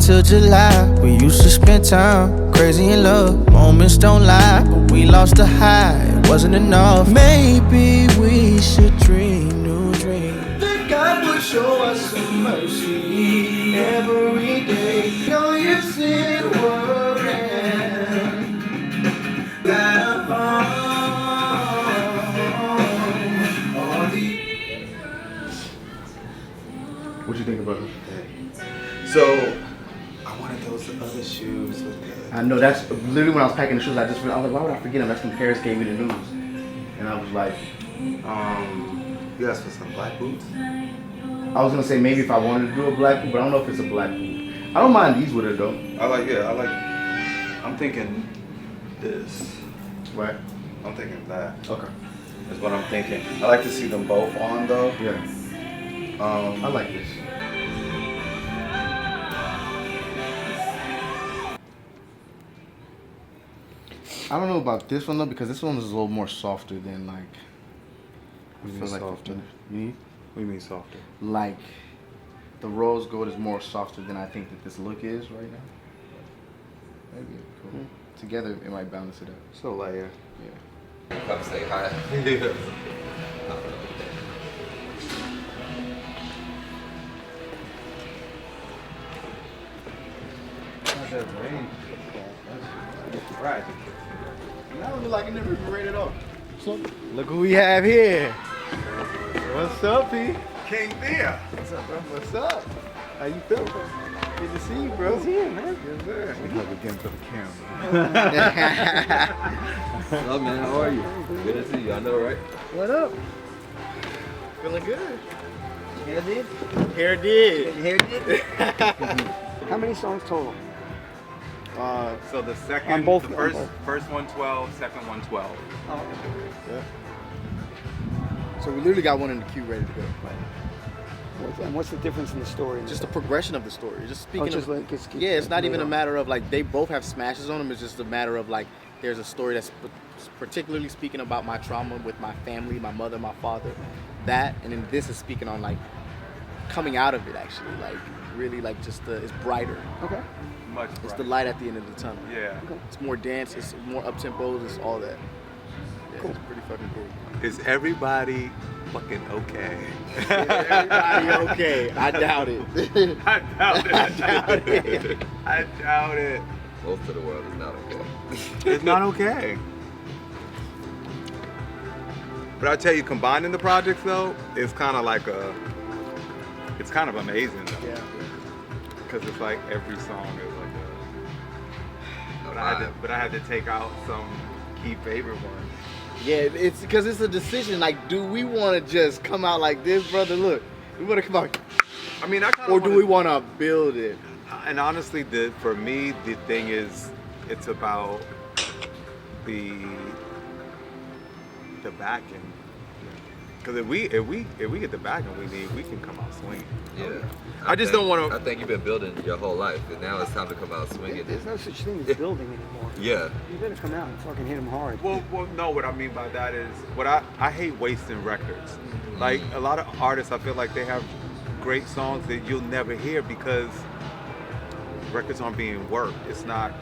till July. We used to spend time crazy in love. Moments don't lie, but we lost the high. It wasn't enough. Maybe we should dream new dreams. That God would show us some mercy every day. Know you see the world and that What you think about it? So, I wanted those other shoes with the... I know, that's literally when I was packing the shoes, I was like, why would I forget them? That's when Paris gave me the news. And I was like, you asked for some black boots? I was gonna say maybe if I wanted to do a black boot, but I don't know if it's a black boot. I don't mind these with it though. I'm thinking this. Right. I'm thinking that. Okay. That's what I'm thinking. I like to see them both on though. Yeah. I like this. I don't know about this one though, because this one is a little more softer than like. I feel like softer. Me? What do you mean softer? Like the rose gold is more softer than I think that this look is right now. Maybe cool. Together it might balance it out. So lighter. Yeah. Come say hi. That rain. Right. Now it look like it never even rained at all. So, look who we have here. What's up, P? King Thea. What's up, bro? What's up? How you feeling? Good to see you, bro. Good to see you, man. Yes, sir. We hug again for the camera. What's up, man? How are you? Good to see you. I know, right? What up? Feeling good. Hair did? Hair did. Hair did? How many songs total? So the second, On both- the on first one 12, second one 12. Oh, Yeah. So we literally got one in the queue ready to go. and what's the difference in the story? Just the progression of the story. Just speaking just of, like yeah, it's not even a matter of like they both have smashes on them. It's just a matter of like there's a story that's particularly speaking about my trauma with my family, my mother, my father, that, and then this is speaking on like coming out of it actually, like really like just it's brighter. Okay. Much It's brighter. the light at the end of the tunnel. Yeah. It's more dance. It's more up tempos. It's all that. Yeah, It's pretty fucking cool. Is everybody fucking okay? Everybody okay? I doubt it. I doubt it. I doubt it. I doubt it. Most of the world is not okay. It's not okay. But I tell you, combining the projects though, it's kind of like it's kind of amazing though. Yeah. Because it's like every song is like but I had to take out some key favorite ones. Yeah, it's because it's a decision. Like, do we want to just come out like this, brother? Look, we want to come out, I mean, I kind of or do we want to build it? And honestly, for me, the thing is, it's about the backing. Because if we get the backing we need, we can come out swinging. Yeah. I just don't want to. I think you've been building your whole life, and now it's time to come out swinging. There's no such thing as building anymore. Yeah. You better come out and fucking hit them hard. Well, no. What I mean by that is, I hate wasting records. Like a lot of artists, I feel like they have great songs that you'll never hear because records aren't being worked. It's not.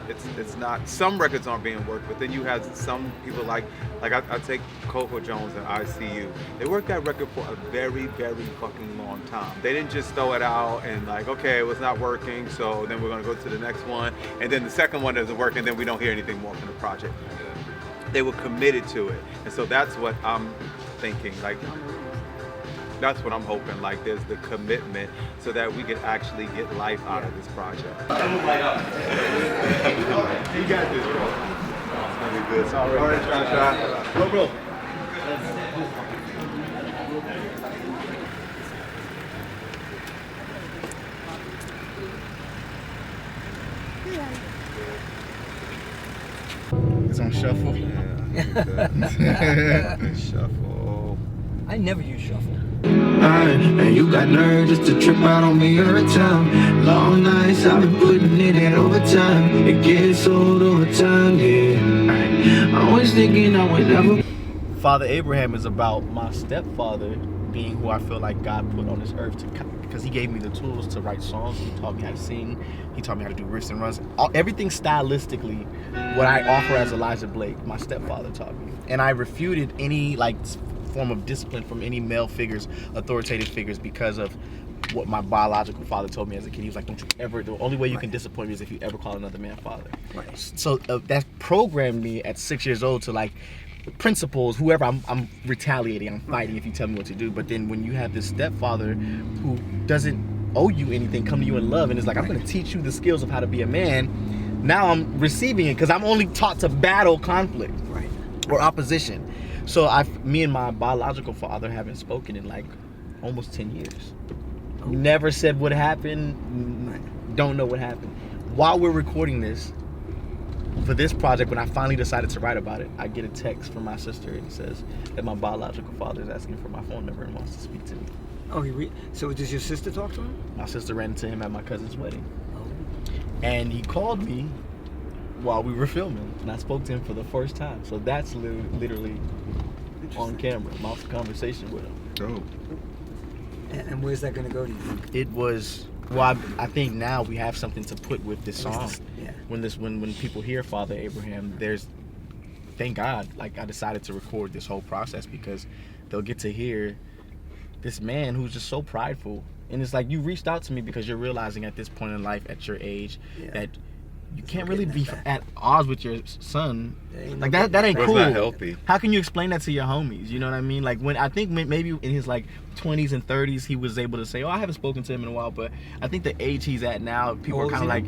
Some records aren't being worked, but then you have some people like I take Coco Jones and ICU. They worked that record for a very, very fucking long time. They didn't just throw it out and like, okay, it was not working, so then we're gonna go to the next one, and then the second one doesn't work, and then we don't hear anything more from the project. They were committed to it, and so that's what I'm thinking. Like, that's what I'm hoping. Like, there's the commitment so that we can actually get life out of this project. You got this, bro. It's gonna be good. All right, try. Go, bro. It's on shuffle. Yeah. Shuffle. I never use shuffle. And you got nerve just to trip out on me every time. Long nights I've been putting in that overtime. It gets old over time, yeah. Always thinking I would never. Father Abraham is about my stepfather being who I feel like God put on this earth to because he gave me the tools to write songs. He taught me how to sing. He taught me how to do riffs and runs. Everything stylistically, what I offer as Elijahblake, my stepfather taught me. And I refuted any like form of discipline from any male figures, authoritative figures, because of what my biological father told me as a kid. He was like, don't you ever, the only way you can disappoint me is if you ever call another man father. Right. So that programmed me at 6 years old to like, principles, whoever, I'm retaliating, I'm fighting if you tell me what to do. But then when you have this stepfather who doesn't owe you anything, come to you in love, and is like, I'm going to teach you the skills of how to be a man, now I'm receiving it because I'm only taught to battle conflict or opposition. So me and my biological father haven't spoken in like almost 10 years. Never said what happened, don't know what happened. While we're recording this, for this project, when I finally decided to write about it, I get a text from my sister and it says that my biological father is asking for my phone number and wants to speak to me. Oh, so does your sister talk to him? My sister ran into him at my cousin's wedding. Oh. And he called me while we were filming, and I spoke to him for the first time. So that's literally on camera, my conversation with him. Dope. And where's that going to go, do you think? It was, well, I think now we have something to put with this song. Yeah. When people hear Father Abraham, thank God, like I decided to record this whole process because they'll get to hear this man who's just so prideful. And it's like, you reached out to me because you're realizing at this point in life, at your age, that you can't really be at odds with your son. Like that ain't cool. That's not healthy. How can you explain that to your homies? You know what I mean? Like when I think maybe in his like 20s and 30s, he was able to say, oh, I haven't spoken to him in a while. But I think the age he's at now, people are kind of like,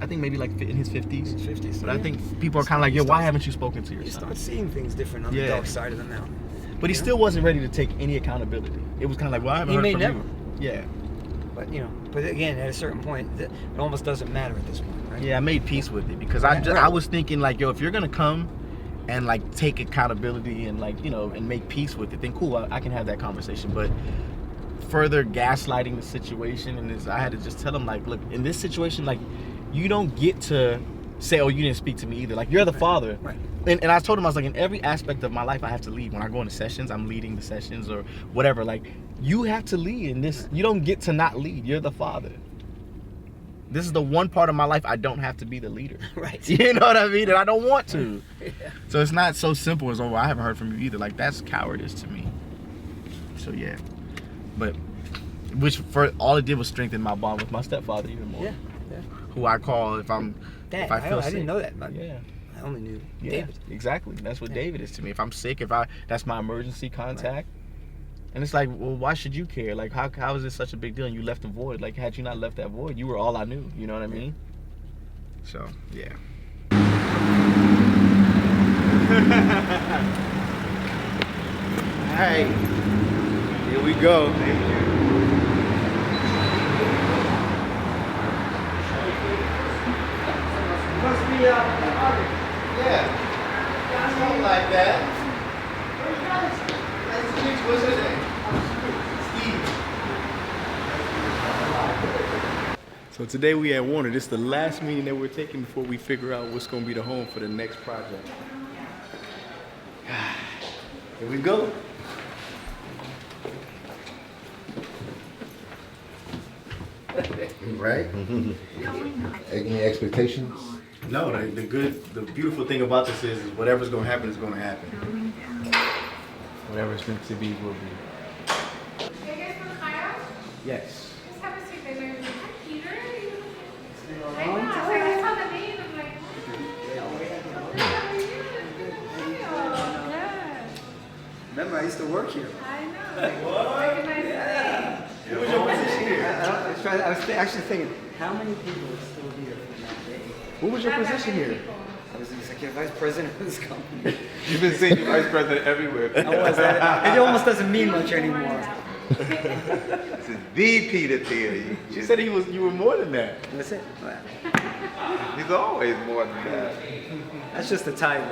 I think maybe like in his 50s. 50s. But I think people are kind of like, yo, why haven't you spoken to your You son? start seeing things different on the dark side of the mountain. But he still wasn't ready to take any accountability. It was kind of like, well, I haven't heard from you. Yeah. But but again, at a certain point, it almost doesn't matter at this point, right? Yeah, I made peace with it because I was thinking like, yo, if you're gonna come and like take accountability and like and make peace with it, then cool, I can have that conversation. But further gaslighting the situation, and I had to just tell him like, look, in this situation, like, you don't get to say, oh, you didn't speak to me either. Like, you're the father. Right. And I told him, I was like, in every aspect of my life, I have to lead. When I go into sessions, I'm leading the sessions or whatever. Like, you have to lead in this. You don't get to not lead. You're the father. This is the one part of my life I don't have to be the leader. Right. You know what I mean? And I don't want to. Yeah. So it's not so simple as, oh, I haven't heard from you either. Like, that's cowardice to me. So, yeah. But, which for all it did was strengthen my bond with my stepfather even more. Yeah. Who I call if I feel sick. I didn't know that. But Yeah. I only knew Yeah, David. exactly. That's what David is to me. If I'm sick, that's my emergency contact. And it's like, well, why should you care? Like, how is this such a big deal? And you left a void. Like, had you not left that void, you were all I knew. You know what I mean? So, yeah. Hey, here we go. Must be yeah. Something like that. Nice to meet you. What's his name? Steve. So today we at Warner. This is the last meeting that we're taking before we figure out what's going to be the home for the next project. Here we go. Right? Any expectations? No, the beautiful thing about this is whatever's going to happen is going to happen. Whatever's meant to be will be. You guys from Kyle? Yes. Just have a seat there. Hi, Peter. I know. I saw the name. I'm like, how are you? Good. Remember, I used to work here. I know. Recognize the name. What was your position here? I was actually thinking, how many people are still here from that day? What was your position here? I was the executive vice president of this company. You've been senior vice president everywhere. I was that. It almost doesn't mean much anymore. This is the Peter Theory. She said you were more than that. That's it. He's always more than that. That's just the title.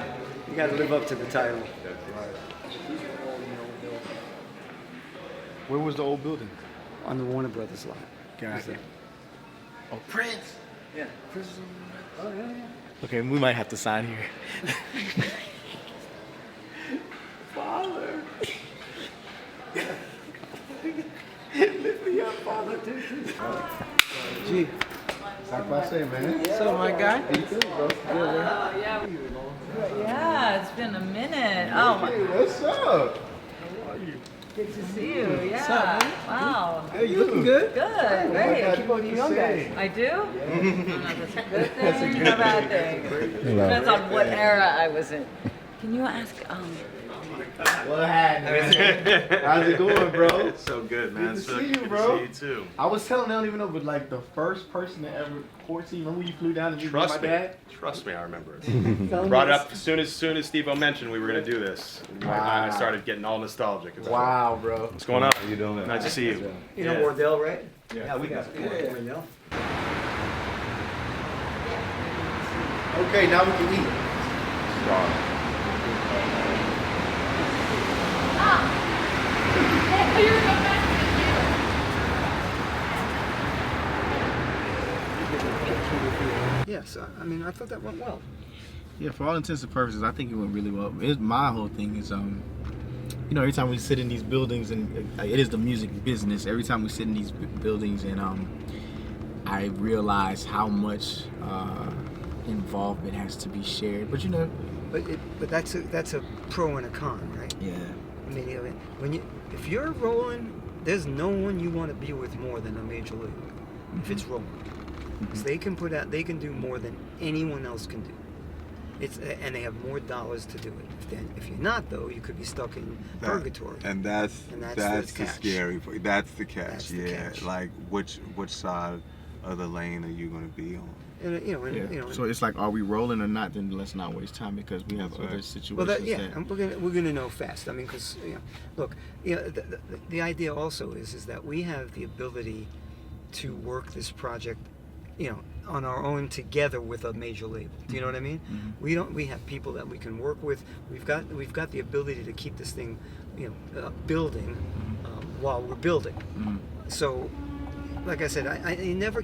You got to live up to the title. That's right. Where was the old building? On the Warner Brothers lot. Got it. Oh, Prince. Yeah. Oh, yeah. Okay, we might have to sign here. Father. Lift me up, Father. G. How can I say, man? So, my guy? How you feeling, bro? Yeah, it's been a minute. Oh, my. Hey, what's up? Good to see you. Yeah. Wow. Hey, you looking good? Good. Great. Keep on you young guys. I do? That's a good thing or a bad thing. Depends on what era I was in. Can you ask, What happened? How's it going, bro? So good, man. Good to So see you, good bro. to see you too. I was telling, I don't even know, but like the first person to ever court you, remember when you flew down and you met my dad? Trust me, I remember it. Brought it up as soon as Steve-O mentioned we were gonna do this. Wow. I started getting all nostalgic. It's Wow, bro. What's going on? How you doing? Nice to see you. You know Wardell, right? Yeah, we got Wardell. Okay, now we can eat. Yes, I mean, I thought that went well. Yeah, for all intents and purposes, I think it went really well. My whole thing is, you know, every time we sit in these buildings, and it is the music business. Every time we sit in these buildings, and I realize how much involvement has to be shared. But you know, But that's a pro and a con, right? yeah. I mean, if you're rolling, there's no one you want to be with more than a major label. If it's rolling, because they can do more than anyone else can do. And they have more dollars to do it. If you're not, though, you could be stuck in purgatory. And that's the catch. scary part. That's the catch. That's the yeah, catch. like which side of the lane are you going to be on? And, you know, So it's like, are we rolling or not? Then let's not waste time because we have other situations. and we're gonna know fast. I mean, because look, the idea also is that we have the ability to work this project, on our own together with a major label. Do you know what I mean? Mm-hmm. We have people that we can work with. We've got the ability to keep this thing, building while we're building. Mm-hmm. So, like I said, I never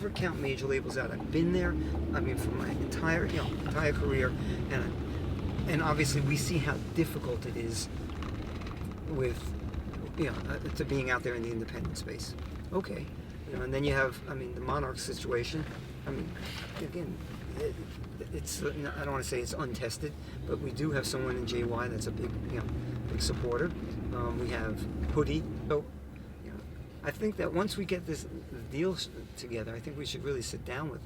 count major labels out. I've been there. I mean, for my entire career, and obviously we see how difficult it is with to being out there in the independent space. Okay, and then you have, I mean, the Monarch situation. I mean, again, it's I don't want to say it's untested, but we do have someone in JY that's a big supporter. We have Hoodie. So, I think that once we get this deal together, I think we should really sit down with,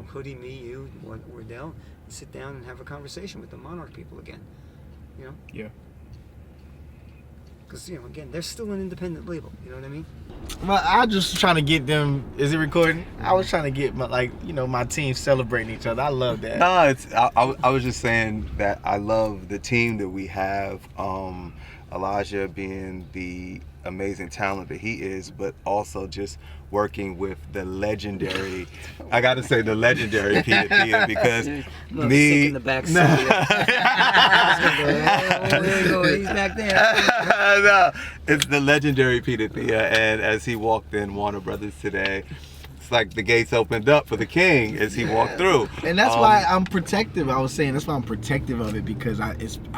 Hoodie, me, you, Wardell, and sit down and have a conversation with the Monarch people again. Yeah. Because, again, they're still an independent label. You know what I mean? Well, I just trying to get them. Is it recording? I was trying to get my team celebrating each other. I love that. No, I was just saying that I love the team that we have. Elijah being the amazing talent that he is, but also just working with the legendary, I gotta say the legendary Peter Pia, because me in the back seat. There you go, he's back there. No, it's the legendary Peter Pia, and as he walked in Warner Brothers today, it's like the gates opened up for the king as he walked through. And that's why I'm protective. I was saying that's why I'm protective of it, because I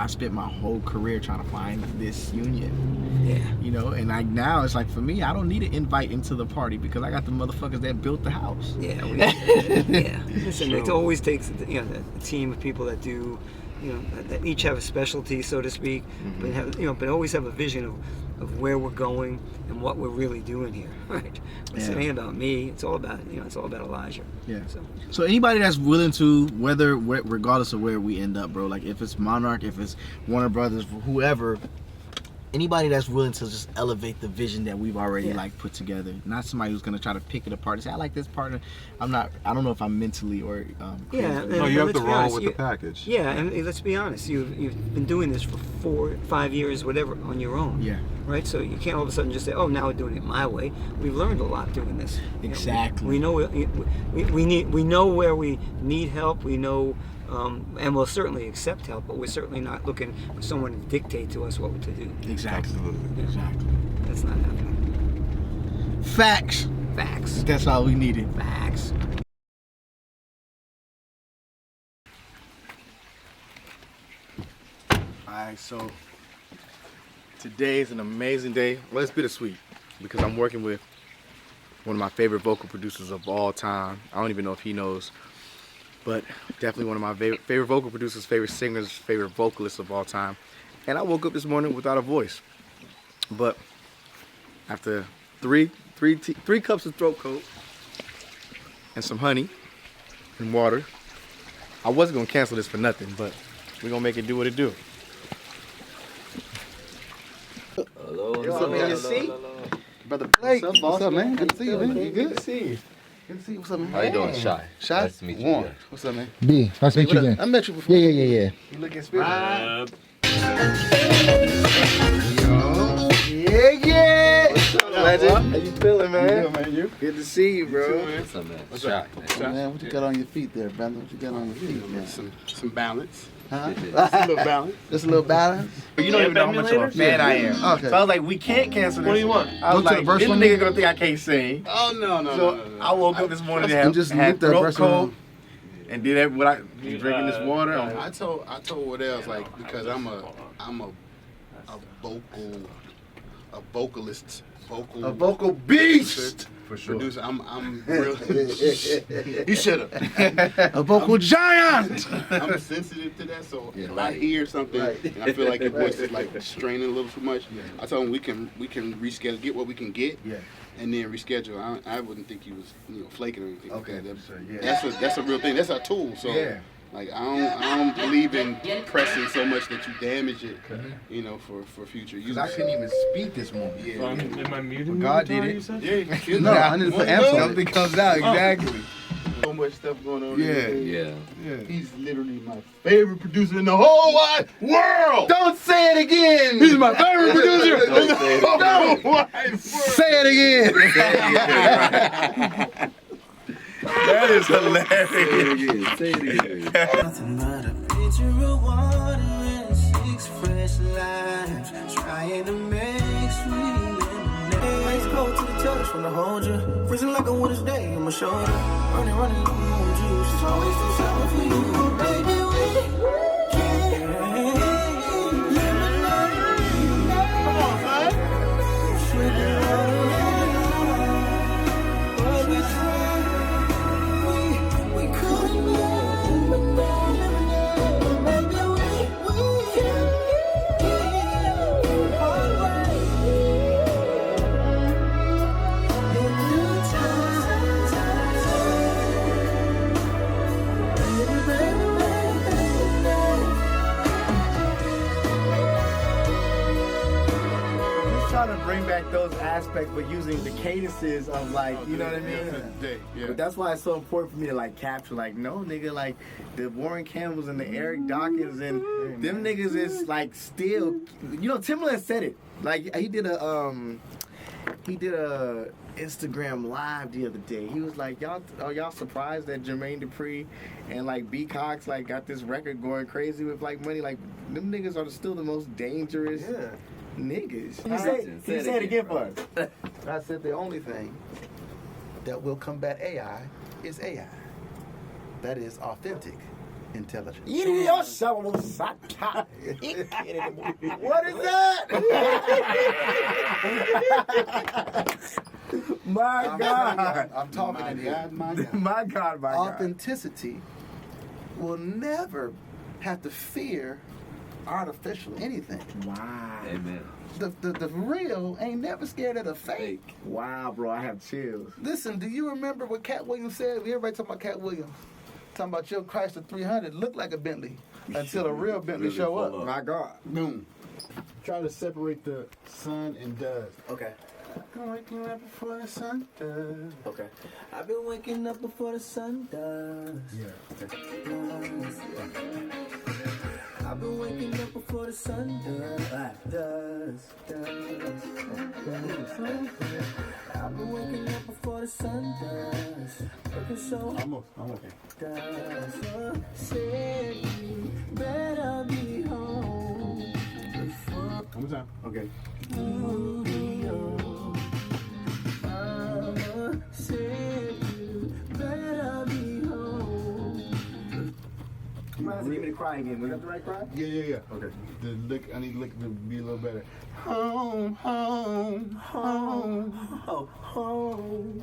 spent my whole career trying to find this union. Yeah. And now it's like, for me, I don't need an invite into the party because I got the motherfuckers that built the house. Yeah. Yeah. Listen, it always takes a team of people that do, that each have a specialty, so to speak, but but always have a vision of where we're going and what we're really doing here, right? It ain't about me. It's all about Elijah. Yeah. So anybody that's willing to, regardless of where we end up, bro, like if it's Monarch, if it's Warner Brothers, whoever, anybody that's willing to just elevate the vision that we've already put together, not somebody who's gonna try to pick it apart and say, I like this part. I don't know if I'm mentally or no, you have to roll with the package. Yeah, and let's be honest, you've been doing this for 4, 5 years, whatever, on your own. Yeah. Right. So you can't all of a sudden just say, oh, now we're doing it my way. We've learned a lot doing this. Exactly. We know we know where we need help. We know. And we'll certainly accept help, but we're certainly not looking for someone to dictate to us what to do. Exactly. Absolutely. Exactly. That's not happening. Facts. That's all we needed. Facts. Alright, so today is an amazing day. Well, it's bittersweet because I'm working with one of my favorite vocal producers of all time. I don't even know if he knows, but definitely one of my favorite vocal producers, favorite singers, favorite vocalists of all time. And I woke up this morning without a voice. But after three cups of throat coat and some honey and water, I wasn't gonna cancel this for nothing, but we're gonna make it do what it do. Hello, What's up, man? You see? Brother Blake, what's up, man? Good to see you, man. You good? Good to see you. Good to see you. What's up, man? How you doing, Shy? Shy? Nice to meet you. Warren. again. What's up, man? B, nice to meet you What up? again. I met you before. Yeah. You looking spiritual. Yeah. What's up, legend? How you feeling, man? Good, man. You? Good to see you, bro. What's up, man? Shy. Man, what you got on your feet there, brother? What you got on your feet, man? Some balance. Huh? Just a little balance. Just a little balance? You don't even know how much of a fan I am. Okay. So I was like, we can't cancel this. What do you want? I was Go to like, the verse this one, nigga nigga? gonna think I can't sing. Oh no. So I woke up this morning And and just had loop that throat verse cold around. and did that. What I drinking this water. I told what else, like, because I'm a vocalist, A vocal beast! for sure. Producer. I'm real. You should have. A vocal giant! I'm sensitive to that, so if I hear something and I feel like your voice is like straining a little too much, I told him we can reschedule, get what we can get, and then reschedule. I wouldn't think he was flaking or anything. Okay, like that. That's a real thing. That's a tool. So like I don't believe in pressing so much that you damage it, for future use. I couldn't even speak this morning. Yeah. Am I muted? God did it. Yeah. No, I didn't put amps on it. Something comes out, exactly. So much stuff going on. Yeah. He's literally my favorite producer in the whole wide world. Don't say it again! He's my favorite producer in the whole wide world. Say it again! That is hilarious. Say it again. Nothing but a picture of water and 6 fresh limes, trying to make sweet lemonade. Ice cold to the touch when I hold you, freezing like a winter's day on my shoulder. Running on you. It's always too sour for you, baby. We can't come on, son. Sugar. Trying to bring back those aspects, but using the cadences of like, you know what I mean? But that's why it's so important for me to like capture, like, no nigga, like the Warren Campbells and the Eric Dawkins and them niggas is like still, Timbaland said it. Like he did a Instagram live the other day. He was like, y'all surprised that Jermaine Dupri and like B Cox like got this record going crazy with like money? Like them niggas are still the most dangerous niggas. Can you say it again for us? I said the only thing that will combat AI is AI. That is authentic intelligence. What is that? My God. I'm talking in here. My God. Authenticity will never have to fear artificial anything. Wow. Amen. The real ain't never scared of the fake. Wow, bro, I have chills. Listen, do you remember what Cat Williams said? Everybody talking about Cat Williams. Talking about your Chrysler 300 looked like a Bentley until a real Bentley Really show pull up. up. My God. Boom. Try to separate the sun and dust. Okay. I'm waking up before the sun does. Okay. I've been waking up before the sun does. I've been waking up before the sun does. I've been waking up before the sun does. Working so I'm okay. does. Said you better be home before One more time. Okay. you be home. Mama said you better be home. Give me the cry again. Was that the right cry? Yeah. Okay. The lick, I need the lick to be a little better. Home, home, home, home,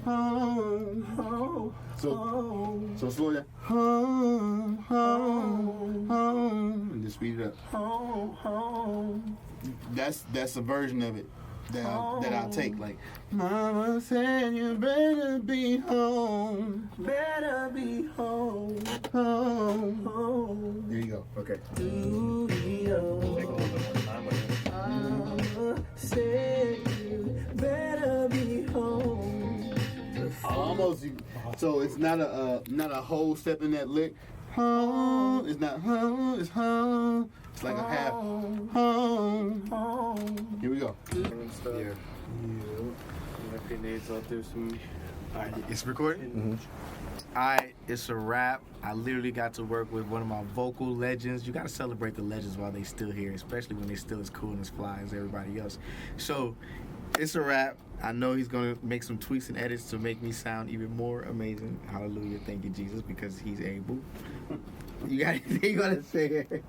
home, home. So slow down. Home, home, home, and just speed it up. Home, home. That's a version of it that I'll take. Like, Mama said you better be home. Better be home. Home. Home. There you go. Okay. Mama said you better be home. Almost. So it's not a whole step in that lick. Home. It's not home. It's home. It's like a half. Home. Home. Here we go. Yeah. Alright, it's recording? Alright, it's a wrap. I literally got to work with one of my vocal legends. You gotta celebrate the legends while they still here, especially when they still as cool and as fly as everybody else. So, it's a wrap. I know he's gonna make some tweaks and edits to make me sound even more amazing. Hallelujah, thank you, Jesus, because he's able. You got anything you gotta say here?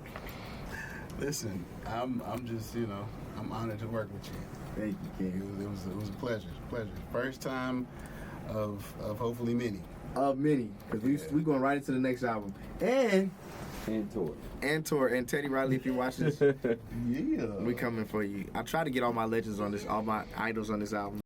Listen, I'm just, I'm honored to work with you. Thank you, King. It was a pleasure. First time of hopefully many. Of many, because we going right into the next album. And tour. And Teddy Riley, if you watch this, yeah, we coming for you. I try to get all my legends on this, all my idols on this album.